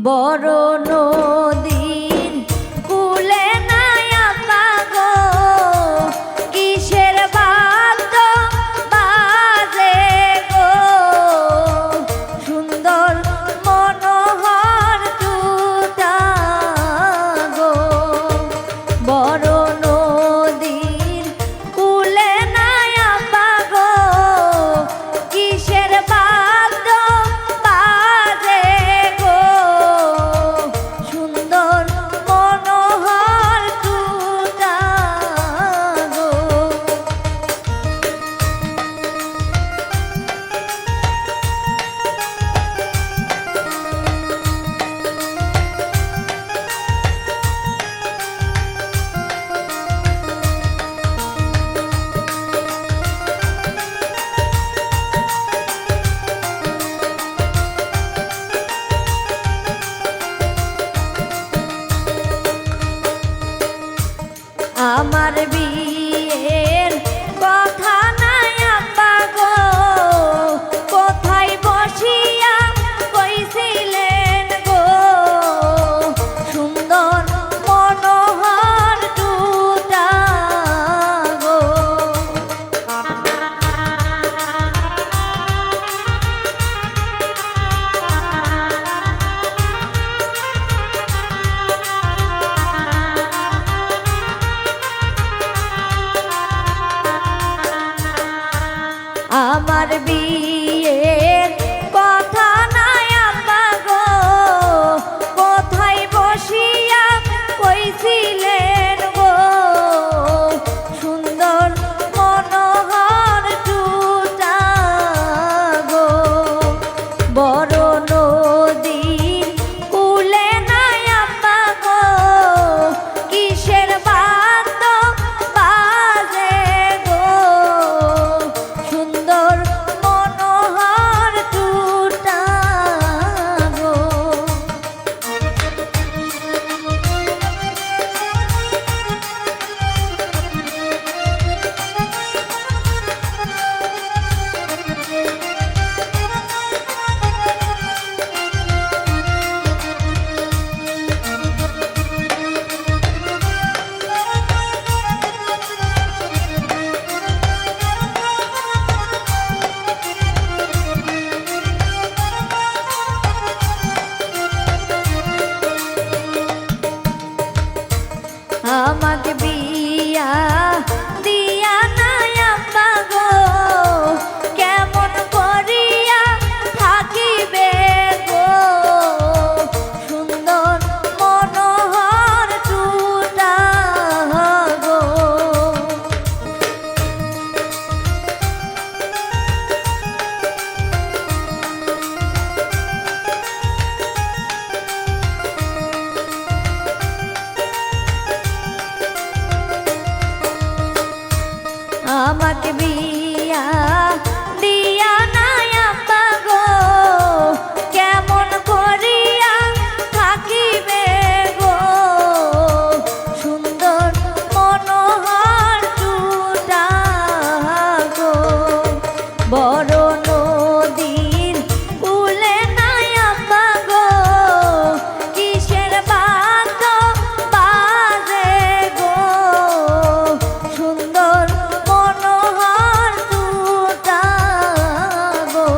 বড় নদীর কূলে নাই আপা গো, কিসের বাদ্য বাজে গো, সুন্দর মনোহর টুটা গো। বড় নদীর কূলে নাই আপা গো, কিসের বাদ্য বাজে গো, সুন্দর মনোহর টুটা গো। আমার বিয়ের কথা নাই আপা গো, কোথায় বসিয়া কইছিলেন গো, সুন্দর মনোহর টুটা গো। আমার বিয়ের কথা নাই আপা গো, কোথায় বসিয়া কইছিলেন গো, সুন্দর মনোহর টুটা গো। বড় নদীর কূলে নাই আপা গো, কিসের বাদ্য বাজে গো, সুন্দর মনোহর টুটা গো। আমাকে বিয়া দিয়া নাই আপা গো, কেমন করিয়া থাকিবে গো, সুন্দর মনোহর টুটা গো। আমাকে বিয়া দিয়া নাই আপা গো, কেমন করিয়া থাকিবে গো, সুন্দর মনোহর টুটা গো। বড় নদীর কূলে নাই আপা গো, কিসের বাদ্য বাজে গো, সুন্দর মনোহর টুটা গো।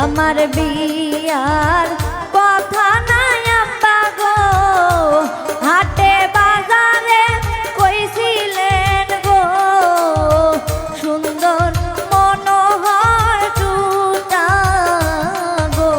আমার বিয়ার কথা নাই আপা গো, হাটে বাজারে কইছিলেন গো, সুন্দর মনোহর টুটা গো।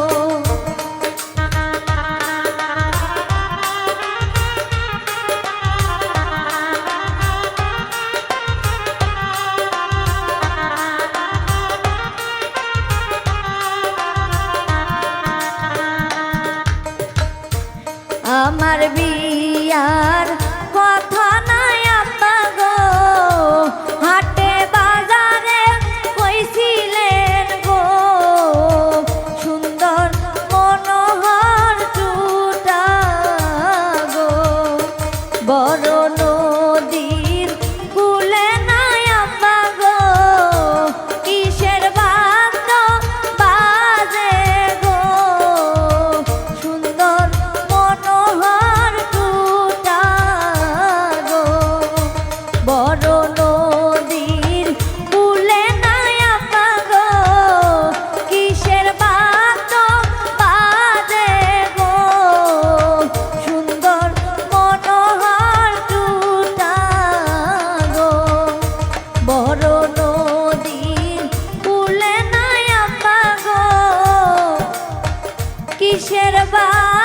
বা